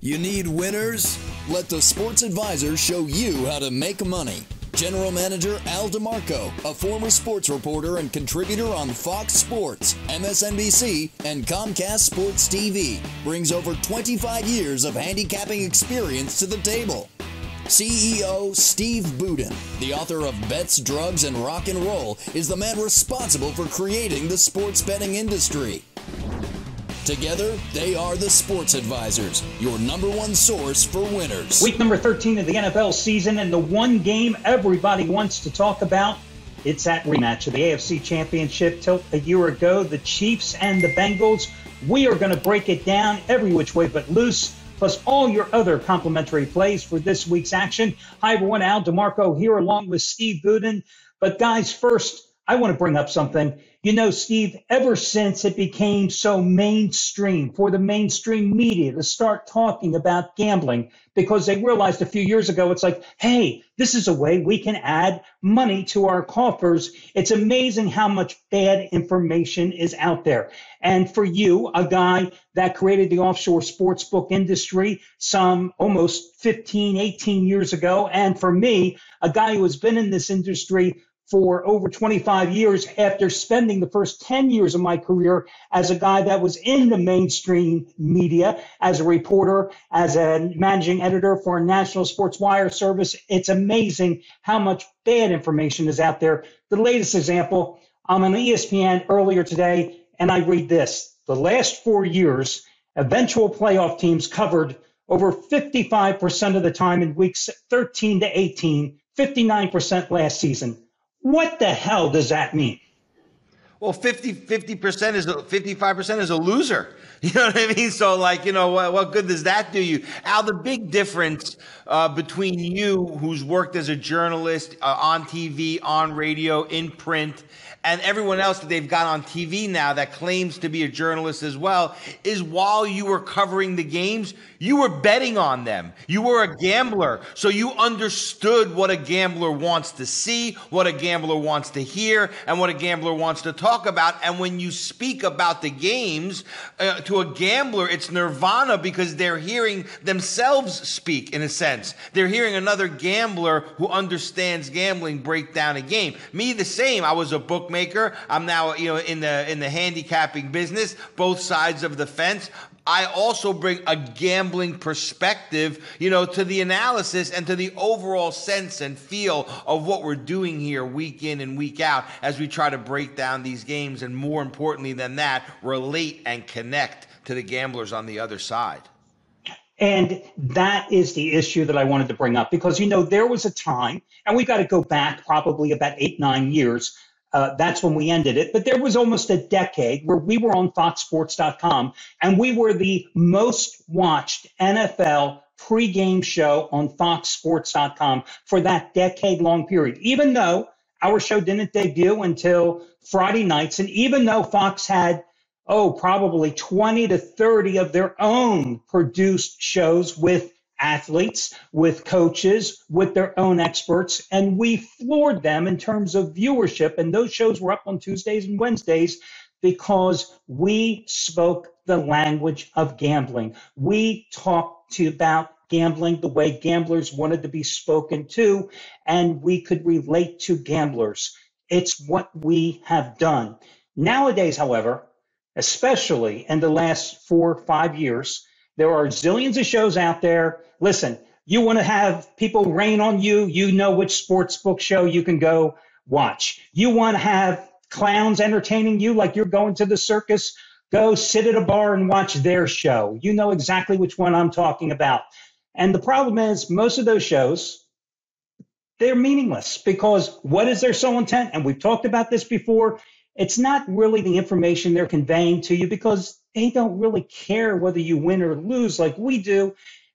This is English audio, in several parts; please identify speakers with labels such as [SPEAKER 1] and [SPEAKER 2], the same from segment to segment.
[SPEAKER 1] You need winners? Let the Sports Advisor show you how to make money. General Manager Al DeMarco, a former sports reporter and contributor on Fox Sports, MSNBC, and Comcast Sports TV, brings over 25 years of handicapping experience to the table. CEO Steve Budin, the author of Bets, Drugs, and Rock and Roll, is the man responsible for creating the sports betting industry. Together, they are the Sports Advisors, your number one source for winners.
[SPEAKER 2] Week number 13 of the NFL season, and the one game everybody wants to talk about, it's that rematch of the AFC Championship tilt a year ago, the Chiefs and the Bengals. We are going to break it down every which way but loose, plus all your other complimentary plays for this week's action. Hi, everyone. Al DeMarco here along with Steve Budin. But guys, first, I want to bring up something. You know, Steve, ever since it became so mainstream for the mainstream media to start talking about gambling, because they realized a few years ago, it's like, hey, this is a way we can add money to our coffers. It's amazing how much bad information is out there. And for you, a guy that created the offshore sportsbook industry some almost 15, 18 years ago, and for me, a guy who has been in this industry for over 25 years after spending the first 10 years of my career as a guy that was in the mainstream media, as a reporter, as a managing editor for a national sports wire service. It's amazing how much bad information is out there. The latest example, I'm on ESPN earlier today, and I read this. The last 4 years, eventual playoff teams covered over 55% of the time in weeks 13 to 18, 59% last season. What the hell does that mean?
[SPEAKER 3] Well, 55% is a loser. You know what I mean? So, like, you know, what good does that do you? Al, the big difference between you, who's worked as a journalist on TV, on radio, in print, and everyone else that they've got on TV now that claims to be a journalist as well, is while you were covering the games, you were betting on them. You were a gambler. So you understood what a gambler wants to see, what a gambler wants to hear, and what a gambler wants to talk about. And when you speak about the games to a gambler, it's nirvana, because they're hearing themselves speak, in a sense. They're hearing another gambler who understands gambling break down a game. Me, the same. I was a bookmaker. I'm now, you know, in the handicapping business, both sides of the fence. I also bring a gambling perspective, you know, to the analysis and to the overall sense and feel of what we're doing here week in and week out as we try to break down these games, and more importantly than that, relate and connect to the gamblers on the other side.
[SPEAKER 2] And that is the issue that I wanted to bring up, because, you know, there was a time, and we've got to go back probably about 8-9 years. That's when we ended it. But there was almost a decade where we were on FoxSports.com, and we were the most watched NFL pregame show on FoxSports.com for that decade-long period, even though our show didn't debut until Friday nights, and even though Fox had, probably 20 to 30 of their own produced shows with athletes, with coaches, with their own experts, and we floored them in terms of viewership. And those shows were up on Tuesdays and Wednesdays because we spoke the language of gambling. We talked about gambling the way gamblers wanted to be spoken to, and we could relate to gamblers. It's what we have done. Nowadays, however, especially in the last 4 or 5 years, there are zillions of shows out there. Listen, you want to have people rain on you, you know which sports book show you can go watch. You want to have clowns entertaining you like you're going to the circus, go sit at a bar and watch their show. You know exactly which one I'm talking about. And the problem is most of those shows, they're meaningless, because what is their sole intent? And we've talked about this before. It's not really the information they're conveying to you, because they don't really care whether you win or lose like we do.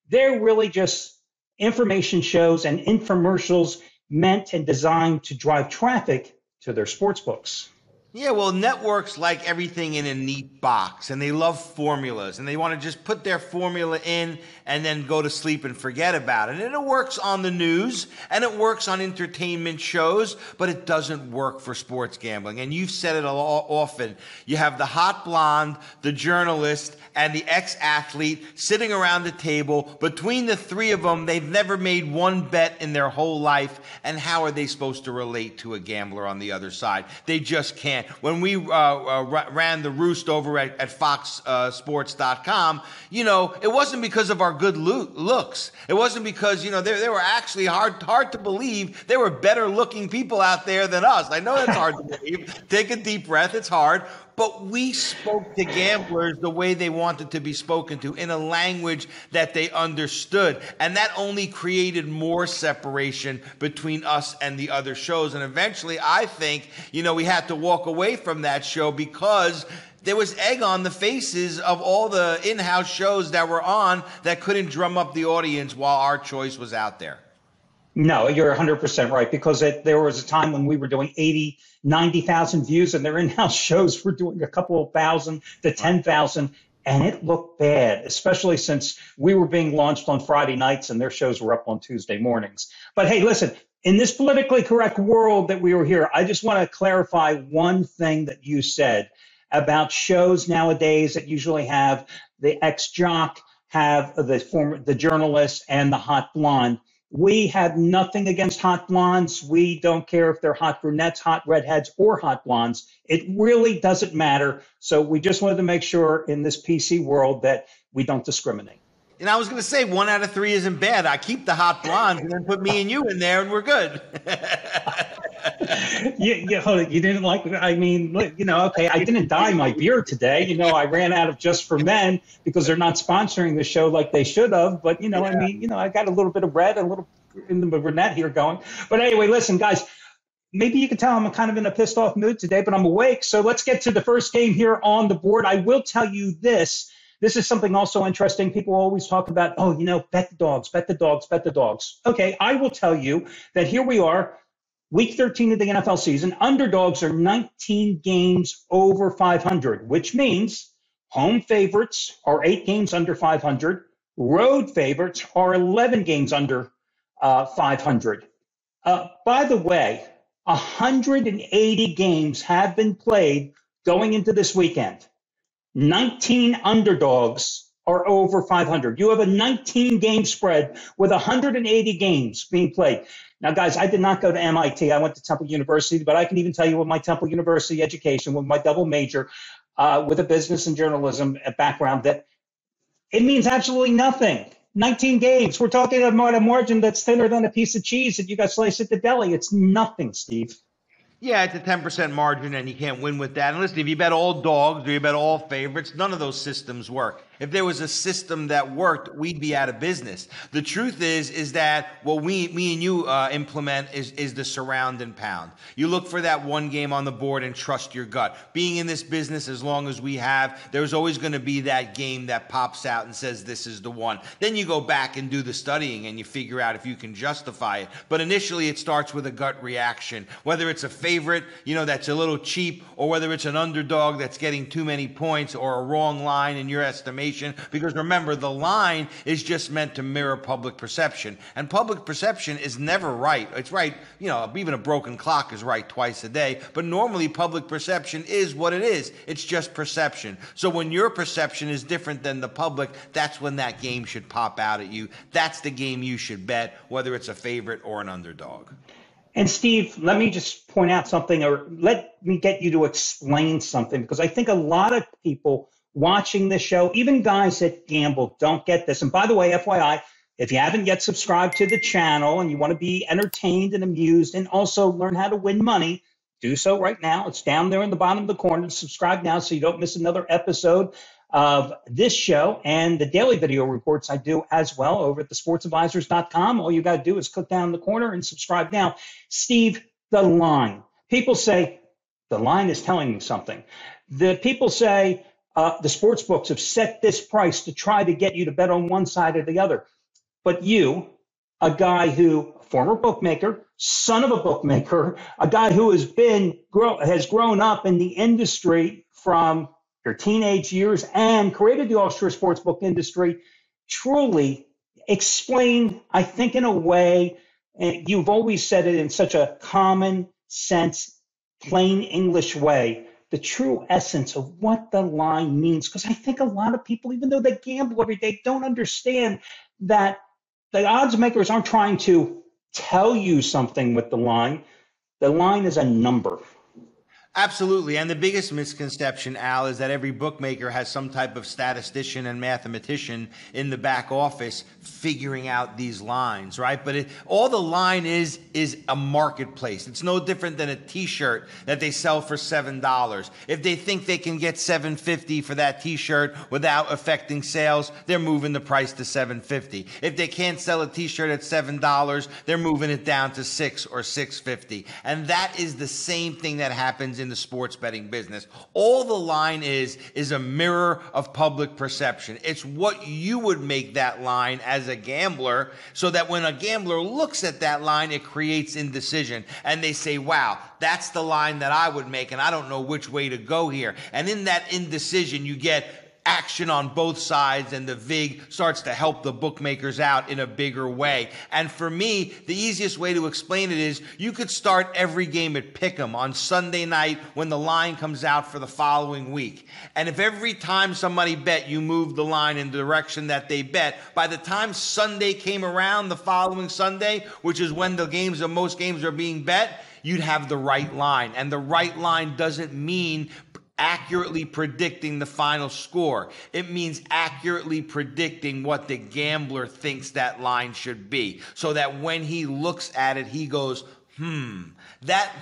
[SPEAKER 2] They're really just information shows and infomercials meant and designed to drive traffic to their sports books.
[SPEAKER 3] Yeah, well, networks like everything in a neat box, and they love formulas, and they want to just put their formula in and then go to sleep and forget about it. And it works on the news, and it works on entertainment shows, but it doesn't work for sports gambling. And you've said it often. You have the hot blonde, the journalist, and the ex-athlete sitting around the table. Between the three of them, they've never made one bet in their whole life. And how are they supposed to relate to a gambler on the other side? They just can't. When we ran the roost over at foxsports.com, it wasn't because of our good looks. It wasn't because, they were actually hard to believe there were better looking people out there than us. I know that's hard to believe. Take a deep breath. It's hard. But we spoke to gamblers the way they wanted to be spoken to, in a language that they understood. And that only created more separation between us and the other shows. And eventually, I think, we had to walk away from that show because there was egg on the faces of all the in-house shows that were on that couldn't drum up the audience while our choice was out there.
[SPEAKER 2] No, you're 100% right, because there was a time when we were doing 80, 90,000 views, and their in-house shows were doing a couple of thousand to 10,000, and it looked bad, especially since we were being launched on Friday nights and their shows were up on Tuesday mornings. But hey, listen, in this politically correct world that we were here, I just want to clarify one thing that you said about shows nowadays that usually have the ex-jock, have the journalist, and the hot blonde. We have nothing against hot blondes. We don't care if they're hot brunettes, hot redheads, or hot blondes. It really doesn't matter. So we just wanted to make sure in this PC world that we don't discriminate.
[SPEAKER 3] And I was going to say 1 out of 3 isn't bad. I keep the hot blondes and then put me and you in there and we're good.
[SPEAKER 2] You didn't like, okay, I didn't dye my beard today. I ran out of Just for Men because they're not sponsoring the show like they should have. But, I got a little bit of red, a little in the brunette here going. But anyway, listen, guys, maybe you can tell I'm kind of in a pissed off mood today, but I'm awake. So let's get to the first game here on the board. I will tell you this. This is something also interesting. People always talk about, bet the dogs, bet the dogs, bet the dogs. Okay, I will tell you that here we are. Week 13 of the NFL season, underdogs are 19 games over 500, which means home favorites are 8 games under 500. Road favorites are 11 games under 500. By the way, 180 games have been played going into this weekend. 19 underdogs are over 500. You have a 19-game spread with 180 games being played. Now, guys, I did not go to MIT. I went to Temple University, but I can even tell you with my Temple University education, with my double major, with a business and journalism background, that it means absolutely nothing. 19 games. We're talking about a margin that's thinner than a piece of cheese that you got sliced at the deli. It's nothing, Steve.
[SPEAKER 3] Yeah, it's a 10% margin, and you can't win with that. And listen, if you bet all dogs or you bet all favorites, none of those systems work. If there was a system that worked, we'd be out of business. The truth is that what me and you implement is the surround and pound. You look for that one game on the board and trust your gut. Being in this business as long as we have, there's always going to be that game that pops out and says this is the one. Then you go back and do the studying and you figure out if you can justify it. But initially it starts with a gut reaction. Whether it's a favorite, that's a little cheap, or whether it's an underdog that's getting too many points or a wrong line in your estimation. Because remember, the line is just meant to mirror public perception. And public perception is never right. It's right, even a broken clock is right twice a day. But normally public perception is what it is. It's just perception. So when your perception is different than the public, that's when that game should pop out at you. That's the game you should bet, whether it's a favorite or an underdog.
[SPEAKER 2] And Steve, let me just point out something, or let me get you to explain something, because I think a lot of people watching this show, even guys that gamble, don't get this. And by the way, FYI, if you haven't yet subscribed to the channel and you want to be entertained and amused and also learn how to win money, do so right now. It's down there in the bottom of the corner. Subscribe now so you don't miss another episode of this show and the daily video reports I do as well over at thesportsadvisors.com. All you got to do is click down in the corner and subscribe now. Steve, the line. People say the line is telling me something. The people say the sports books have set this price to try to get you to bet on one side or the other. But you, a guy who, former bookmaker, son of a bookmaker, a guy who has grown up in the industry from your teenage years and created the offshore sportsbook industry, truly explain, I think, in a way, and you've always said it in such a common sense, plain English way, the true essence of what the line means. Because I think a lot of people, even though they gamble every day, don't understand that the odds makers aren't trying to tell you something with the line. The line is a number.
[SPEAKER 3] Absolutely. And the biggest misconception, Al, is that every bookmaker has some type of statistician and mathematician in the back office figuring out these lines, right? But all the line is a marketplace. It's no different than a T-shirt that they sell for $7. If they think they can get $7.50 for that T-shirt without affecting sales, they're moving the price to $7.50. If they can't sell a T-shirt at $7, they're moving it down to $6 or $6.50. And that is the same thing that happens in the sports betting business. All the line is a mirror of public perception. It's what you would make that line as a gambler, so that when a gambler looks at that line, it creates indecision. And they say, wow, that's the line that I would make, and I don't know which way to go here. And in that indecision, you get action on both sides, and the VIG starts to help the bookmakers out in a bigger way. And for me, the easiest way to explain it is you could start every game at Pick'em on Sunday night when the line comes out for the following week. And if every time somebody bet, you move the line in the direction that they bet, by the time Sunday came around, the following Sunday, which is when most games are being bet, you'd have the right line. And the right line doesn't mean accurately predicting the final score. It means accurately predicting what the gambler thinks that line should be, so that when he looks at it, he goes, that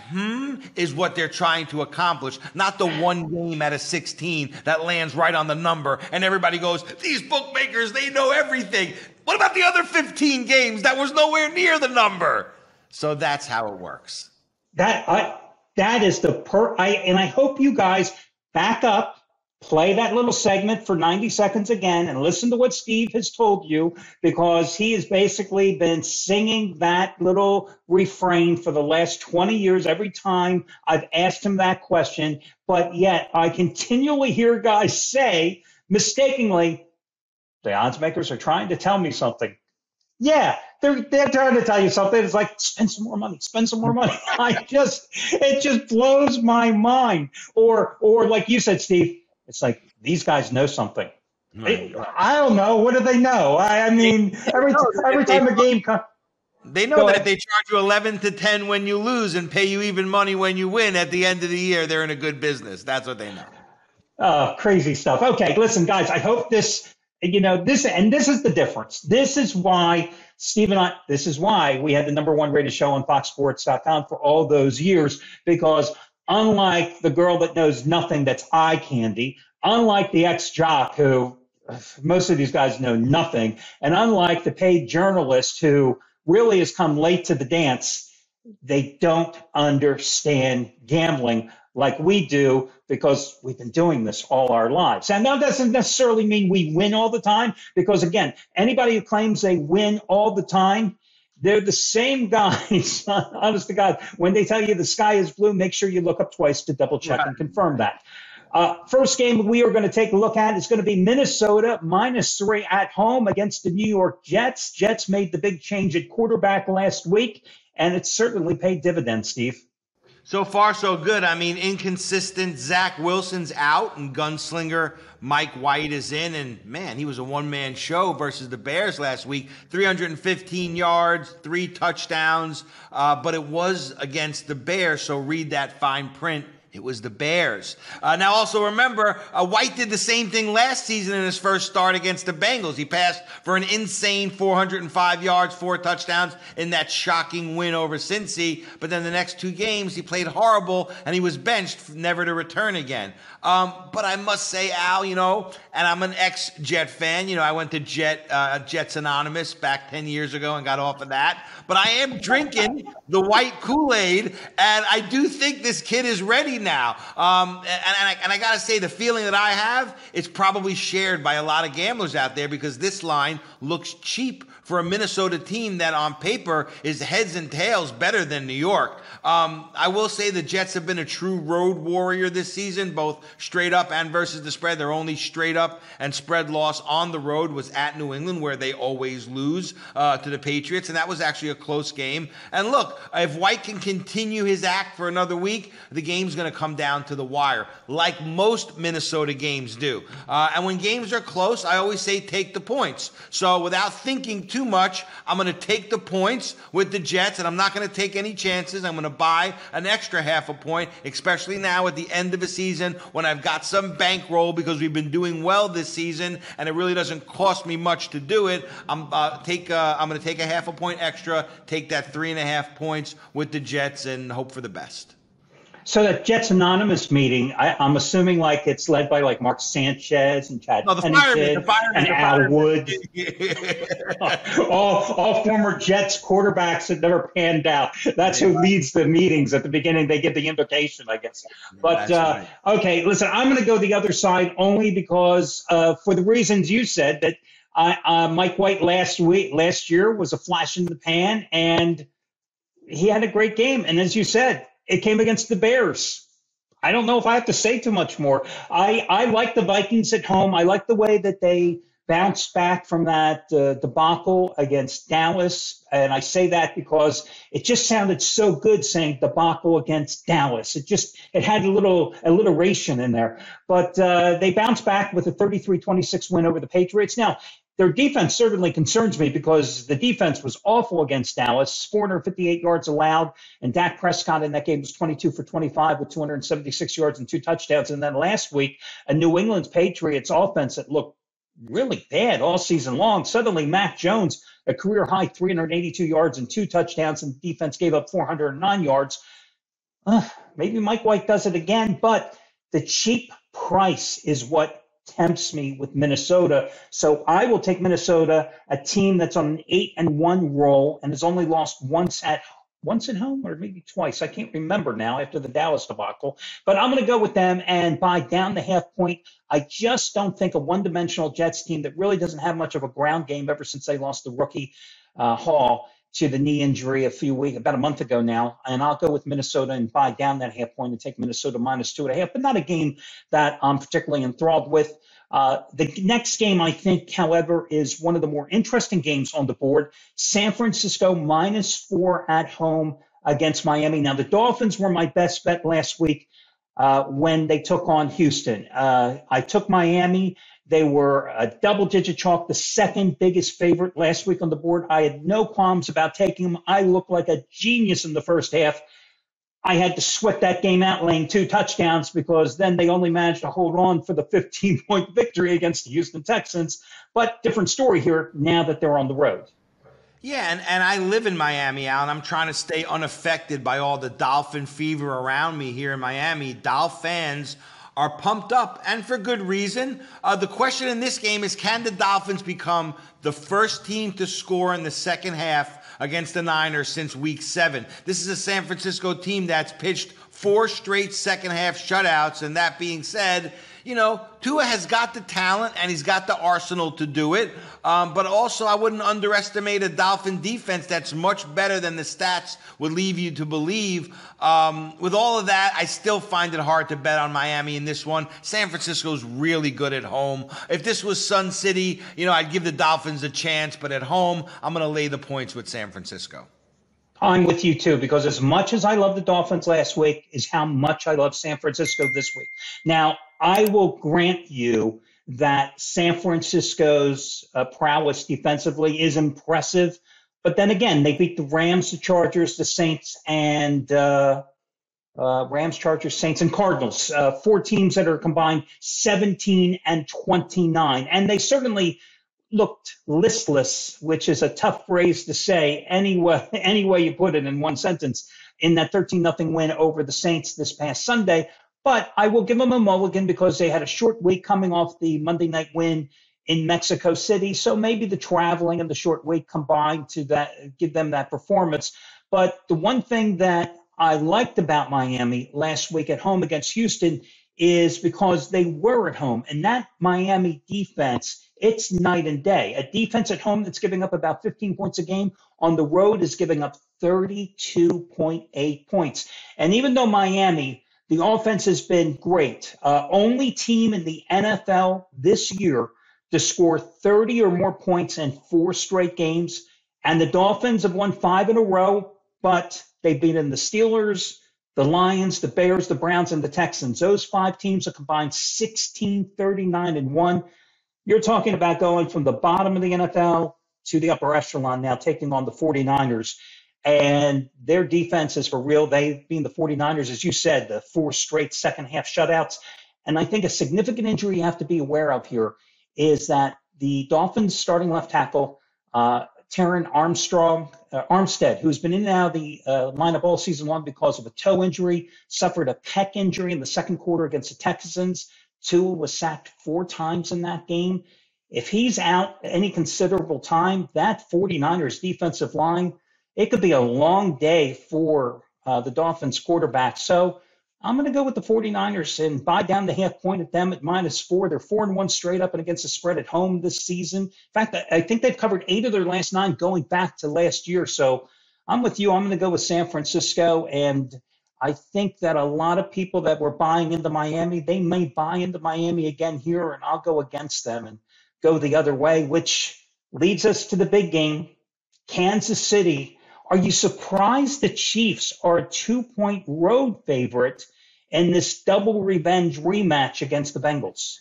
[SPEAKER 3] is what they're trying to accomplish, not the one game out of 16 that lands right on the number and everybody goes, these bookmakers, they know everything. What about the other 15 games that was nowhere near the number? So that's how it works.
[SPEAKER 2] That is and I hope you guys back up, play that little segment for 90 seconds again, and listen to what Steve has told you, because he has basically been singing that little refrain for the last 20 years every time I've asked him that question. But yet I continually hear guys say, mistakenly, the odds makers are trying to tell me something. Yeah, they're trying to tell you something. It's like, spend some more money, spend some more money. It just blows my mind. Or like you said, Steve, it's like, these guys know something. I don't know. What do they know? I mean, every time a game comes.
[SPEAKER 3] They know that if they charge you 11 to 10 when you lose and pay you even money when you win at the end of the year, they're in a good business. That's what they know.
[SPEAKER 2] Crazy stuff. Okay, listen, guys, I hope this is the difference. This is why Steve and this is why we had the #1 rated show on FoxSports.com for all those years, because unlike the girl that knows nothing that's eye candy, unlike the ex-jock who most of these guys know nothing, and unlike the paid journalist who really has come late to the dance, they don't understand gambling like we do, because we've been doing this all our lives. And that doesn't necessarily mean we win all the time, because, again, anybody who claims they win all the time, they're the same guys, honest to God. When they tell you the sky is blue, make sure you look up twice to double check and confirm that. First game we are going to take a look at is going to be Minnesota -3 at home against the New York Jets. Jets made the big change at quarterback last week, and it certainly paid dividends, Steve.
[SPEAKER 3] So far, so good. I mean, inconsistent Zach Wilson's out and gunslinger Mike White is in. And, man, he was a one-man show versus the Bears last week. 315 yards, 3 touchdowns. But it was against the Bears, so read that fine print. It was the Bears. Now, also remember, White did the same thing last season in his first start against the Bengals. He passed for an insane 405 yards, 4 touchdowns in that shocking win over Cincy. But then the next 2 games, he played horrible, and he was benched, never to return again. But I must say, Al, and I'm an ex-Jet fan. I went to Jets Anonymous back 10 years ago and got off of that. But I am drinking the white Kool-Aid, and I do think this kid is ready trade now. And I got to say, the feeling that I have, it's probably shared by a lot of gamblers out there because this line looks cheap for a Minnesota team that on paper is heads and tails better than New York. I will say the Jets have been a true road warrior this season, both straight up and versus the spread. Their only straight up and spread loss on the road was at New England, where they always lose to the Patriots, and that was actually a close game. And look, if White can continue his act for another week, the game's going to come down to the wire, like most Minnesota games do. And when games are close, I always say take the points. So without thinking too much, I'm going to take the points with the Jets, and I'm not going to take any chances. I'm going to buy an extra half a point, especially now at the end of a season when I've got some bankroll because we've been doing well this season, and it really doesn't cost me much to do it. I'm going to take a half a point extra, take that 3.5 points with the Jets, and hope for the best.
[SPEAKER 2] So that Jets Anonymous meeting, I'm assuming like it's led by like Mark Sanchez and Chad Pennington and Al Wood. all former Jets quarterbacks that never panned out. That's who leads the meetings at the beginning. They get the invitation, I guess. But right. Okay, listen, I'm going to go the other side only because for the reasons you said that Mike White last year was a flash in the pan, and he had a great game. And as you said, it came against the Bears. I don't know if I have to say too much more. I like the Vikings at home. I like the way that they bounced back from that debacle against Dallas. And I say that because it just sounded so good saying debacle against Dallas. It had a little alliteration in there. But they bounced back with a 33-26 win over the Patriots. Now, their defense certainly concerns me because the defense was awful against Dallas, 458 yards allowed, and Dak Prescott in that game was 22 for 25 with 276 yards and 2 touchdowns. And then last week, a New England Patriots offense that looked really bad all season long. Suddenly, Mac Jones, a career-high 382 yards and 2 touchdowns, and the defense gave up 409 yards. Maybe Mike White does it again, but the cheap price is what tempts me with Minnesota. So I will take Minnesota, a team that's on an 8-1 roll and has only lost once at home or maybe twice. I can't remember now after the Dallas debacle, but I'm going to go with them and buy down the half point. I just don't think a one-dimensional Jets team that really doesn't have much of a ground game ever since they lost the rookie Hall to the knee injury about a month ago now. And I'll go with Minnesota and buy down that half point and take Minnesota -2.5, but not a game that I'm particularly enthralled with. The next game, I think, however, is one of the more interesting games on the board. San Francisco -4 at home against Miami. Now, the Dolphins were my best bet last week when they took on Houston. I took Miami. They were a double-digit chalk, the second biggest favorite last week on the board. I had no qualms about taking them. I looked like a genius in the first half. I had to sweat that game out, laying 2 touchdowns, because then they only managed to hold on for the 15-point victory against the Houston Texans. But different story here now that they're on the road.
[SPEAKER 3] Yeah, and I live in Miami, Alan. I'm trying to stay unaffected by all the Dolphin fever around me here in Miami. Dolph fans are pumped up, and for good reason. The question in this game is, can the Dolphins become the first team to score in the second half against the Niners since week 7? This is a San Francisco team that's pitched 4 straight second half shutouts, and that being said, Tua has got the talent and he's got the arsenal to do it. But also, I wouldn't underestimate a Dolphin defense that's much better than the stats would leave you to believe. With all of that, I still find it hard to bet on Miami in this one. San Francisco's really good at home. If this was Sun City, I'd give the Dolphins a chance. But at home, I'm going to lay the points with San Francisco.
[SPEAKER 2] I'm with you, too, because as much as I love the Dolphins last week is how much I love San Francisco this week. Now, I will grant you that San Francisco's prowess defensively is impressive. But then again, they beat the Rams, the Chargers, the Saints, and Rams, Chargers, Saints, and Cardinals. 4 teams that are combined 17-29. And they certainly looked listless, which is a tough phrase to say any way you put it in one sentence, in that 13-0 win over the Saints this past Sunday. But I will give them a mulligan because they had a short week coming off the Monday night win in Mexico City. So maybe the traveling and the short week combined to give them that performance. But the one thing that I liked about Miami last week at home against Houston is because they were at home. And that Miami defense, it's night and day. A defense at home that's giving up about 15 points a game on the road is giving up 32.8 points. And even though Miami, the offense has been great, only team in the NFL this year to score 30 or more points in 4 straight games. And the Dolphins have won 5 in a row, but they've beaten the Steelers, the Lions, the Bears, the Browns, and the Texans. Those 5 teams are combined 16, 39, and 1. You're talking about going from the bottom of the NFL to the upper echelon now, taking on the 49ers. And their defense is for real. They, being the 49ers, as you said, the 4 straight second-half shutouts. And I think a significant injury you have to be aware of here is that the Dolphins starting left tackle, Taron Armstead, who's been in and out of the lineup all season long because of a toe injury, suffered a pec injury in the second quarter against the Texans. Tua was sacked 4 times in that game. If he's out any considerable time, that 49ers defensive line, it could be a long day for the Dolphins quarterback. So I'm going to go with the 49ers and buy down the half point at them at -4. They're 4-1 straight up and against the spread at home this season. In fact, I think they've covered 8 of their last 9 going back to last year. So I'm with you. I'm going to go with San Francisco. And I think that a lot of people that were buying into Miami, they may buy into Miami again here, and I'll go against them and go the other way, which leads us to the big game, Kansas City. Are you surprised the Chiefs are a 2-point road favorite in this double revenge rematch against the Bengals?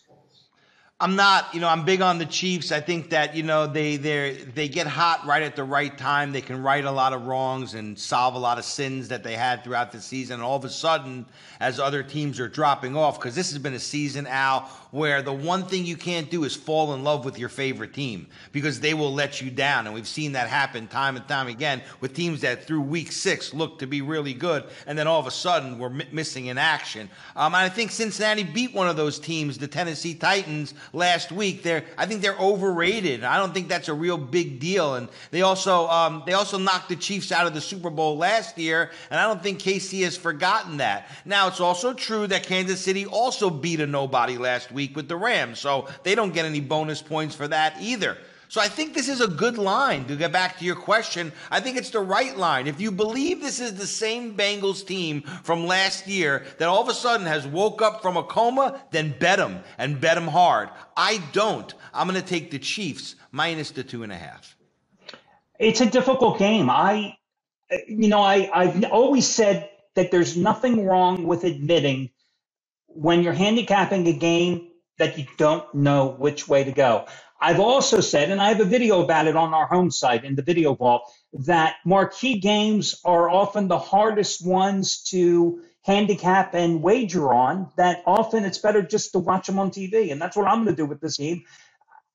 [SPEAKER 3] I'm not, I'm big on the Chiefs. I think that, they get hot right at the right time. They can right a lot of wrongs and solve a lot of sins that they had throughout the season. And all of a sudden, as other teams are dropping off, because this has been a season, Al, where the one thing you can't do is fall in love with your favorite team because they will let you down. And we've seen that happen time and time again with teams that through week 6 look to be really good. And then all of a sudden, we're missing in action. And I think Cincinnati beat one of those teams, the Tennessee Titans, last week. I think they're overrated. I don't think that's a real big deal. And they also knocked the Chiefs out of the Super Bowl last year, and I don't think KC has forgotten that. Now, it's also true that Kansas City also beat a nobody last week with the Rams, so they don't get any bonus points for that either. So I think this is a good line. To get back to your question, I think it's the right line. If you believe this is the same Bengals team from last year that all of a sudden has woke up from a coma, then bet them and bet them hard. I don't. I'm going to take the Chiefs minus the 2.5.
[SPEAKER 2] It's a difficult game. I've always said that there's nothing wrong with admitting when you're handicapping a game that you don't know which way to go. I've also said, and I have a video about it on our home site in the video vault, that marquee games are often the hardest ones to handicap and wager on, that often it's better just to watch them on TV. And that's what I'm going to do with this game.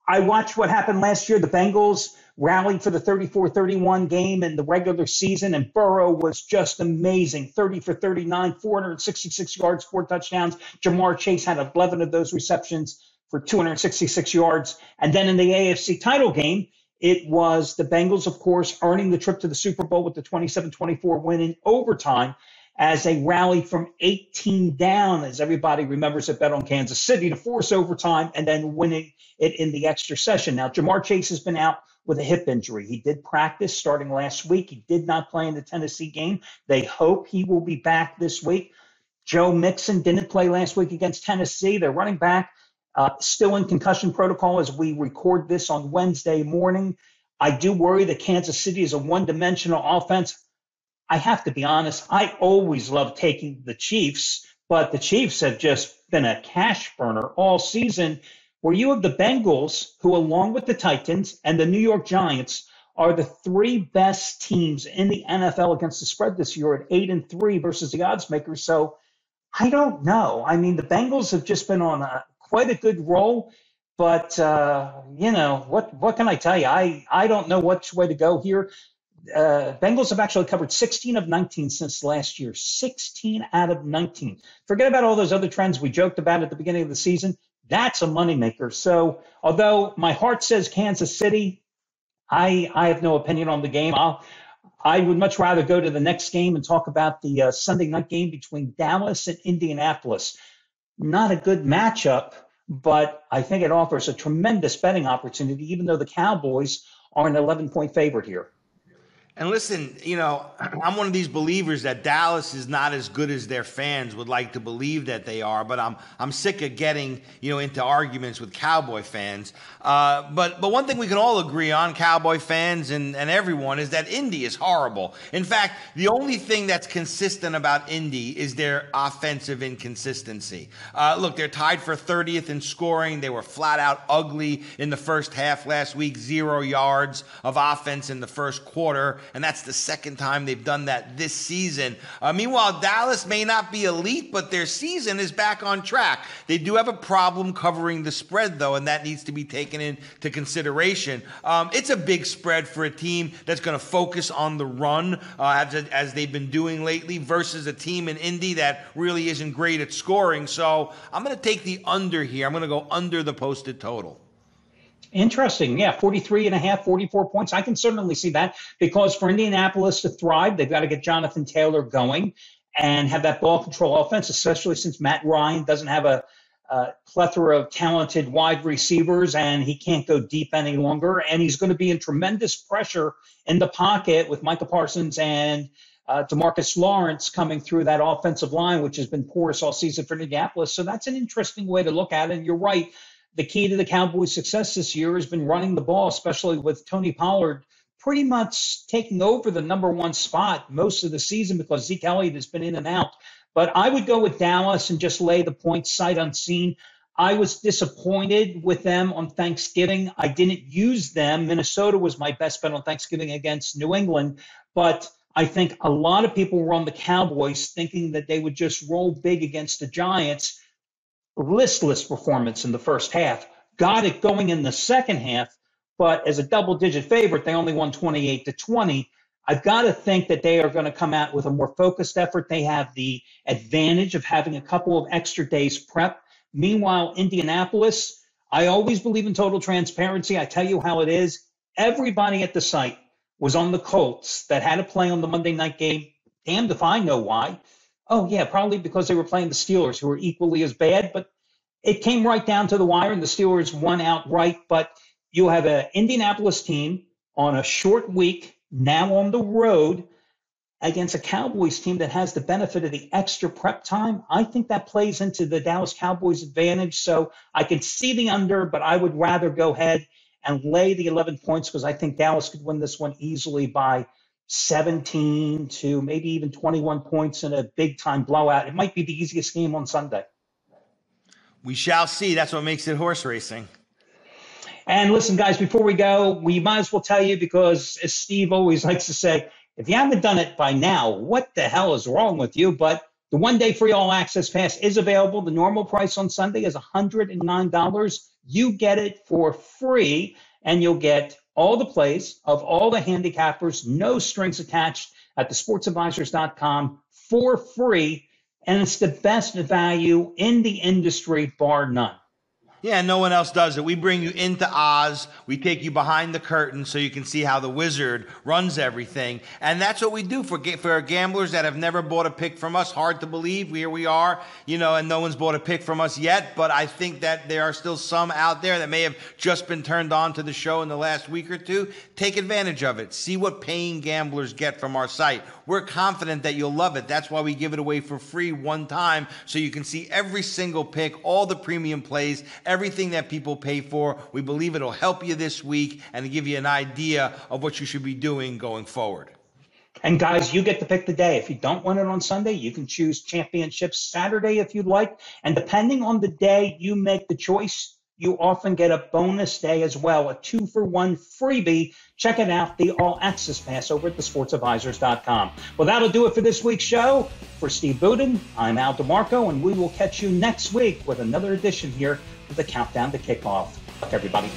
[SPEAKER 2] I watched what happened last year. The Bengals rallied for the 34-31 game in the regular season, and Burrow was just amazing. 30 for 39, 466 yards, 4 touchdowns. Jamar Chase had 11 of those receptions for 266 yards. And then in the AFC title game, it was the Bengals, of course, earning the trip to the Super Bowl with the 27-24 win in overtime as they rallied from 18 down, as everybody remembers it, bet on Kansas City to force overtime and then winning it in the extra session. Now, Jamar Chase has been out with a hip injury. He did practice starting last week. He did not play in the Tennessee game. They hope he will be back this week. Joe Mixon didn't play last week against Tennessee. They're running back. Still in concussion protocol as we record this on Wednesday morning. I do worry that Kansas City is a one-dimensional offense. I have to be honest, I always love taking the Chiefs, but the Chiefs have just been a cash burner all season, where you have the Bengals, who along with the Titans and the New York Giants are the 3 best teams in the NFL against the spread this year at 8-3 versus the odds makers. So I don't know. I mean, the Bengals have just been on quite a good roll, but what can I tell you? I don't know which way to go here. Bengals have actually covered 16 of 19 since last year, 16 out of 19. Forget about all those other trends we joked about at the beginning of the season. That's a moneymaker. So although my heart says Kansas City, I have no opinion on the game. I would much rather go to the next game and talk about the Sunday night game between Dallas and Indianapolis. Not a good matchup, but I think it offers a tremendous betting opportunity, even though the Cowboys are an 11-point favorite here.
[SPEAKER 3] And listen, I'm one of these believers that Dallas is not as good as their fans would like to believe that they are, but I'm sick of getting, into arguments with Cowboy fans. But one thing we can all agree on, Cowboy fans and everyone, is that Indy is horrible. In fact, the only thing that's consistent about Indy is their offensive inconsistency. Look, they're tied for 30th in scoring. They were flat out ugly in the first half last week, 0 yards of offense in the first quarter. And that's the second time they've done that this season. Meanwhile, Dallas may not be elite, but their season is back on track. They do have a problem covering the spread, though, and that needs to be taken into consideration. It's a big spread for a team that's going to focus on the run, as they've been doing lately, versus a team in Indy that really isn't great at scoring. So I'm going to take the under here. I'm going to go under the posted total.
[SPEAKER 2] Interesting. Yeah, 43.5, 44 points. I can certainly see that, because for Indianapolis to thrive, they've got to get Jonathan Taylor going and have that ball control offense, especially since Matt Ryan doesn't have a plethora of talented wide receivers and he can't go deep any longer. And he's going to be in tremendous pressure in the pocket with Micah Parsons and DeMarcus Lawrence coming through that offensive line, which has been porous all season for Indianapolis. So that's an interesting way to look at it. And you're right. The key to the Cowboys' success this year has been running the ball, especially with Tony Pollard pretty much taking over the number one spot most of the season because Zeke Elliott has been in and out. But I would go with Dallas and just lay the points sight unseen. I was disappointed with them on Thanksgiving. I didn't use them. Minnesota was my best bet on Thanksgiving against New England. But I think a lot of people were on the Cowboys thinking that they would just roll big against the Giants. Listless performance in the first half, got it going in the second half, but as a double-digit favorite, they only won 28-20. I've got to think that they are going to come out with a more focused effort. They have the advantage of having a couple of extra days prep. Meanwhile, Indianapolis, I always believe in total transparency. I tell you how it is. Everybody at the site was on the Colts that had to play on the Monday night game. Damned if I know why. Oh, yeah, probably because they were playing the Steelers, who were equally as bad. But it came right down to the wire, and the Steelers won outright. But you have an Indianapolis team on a short week, now on the road, against a Cowboys team that has the benefit of the extra prep time. I think that plays into the Dallas Cowboys' advantage. So I can see the under, but I would rather go ahead and lay the 11 points because I think Dallas could win this one easily by 17 to maybe even 21 points in a big-time blowout. It might be the easiest game on Sunday.
[SPEAKER 3] We shall see. That's what makes it horse racing.
[SPEAKER 2] And listen, guys, before we go, we might as well tell you, because as Steve always likes to say, if you haven't done it by now, what the hell is wrong with you? But the one-day free all-access pass is available. The normal price on Sunday is $109. You get it for free, and you'll get all the plays of all the handicappers, no strings attached, at thesportsadvisors.com for free. And it's the best value in the industry, bar none.
[SPEAKER 3] Yeah, no one else does it. We bring you into Oz. We take you behind the curtain so you can see how the wizard runs everything. And that's what we do for gamblers that have never bought a pick from us. Hard to believe. Here we are, and no one's bought a pick from us yet. But I think that there are still some out there that may have just been turned on to the show in the last week or two. Take advantage of it. See what paying gamblers get from our site. We're confident that you'll love it. That's why we give it away for free one time, so you can see every single pick, all the premium plays, everything that people pay for. We believe it'll help you this week and give you an idea of what you should be doing going forward.
[SPEAKER 2] And guys, you get to pick the day. If you don't want it on Sunday, you can choose Championship Saturday if you'd like. And depending on the day you make the choice, you often get a bonus day as well, a 2-for-1 freebie. Check it out, the All Access Pass over at thesportsadvisors.com. Well, that'll do it for this week's show. For Steve Budin, I'm Al DeMarco, and we will catch you next week with another edition here of the Countdown to Kickoff. Look, everybody.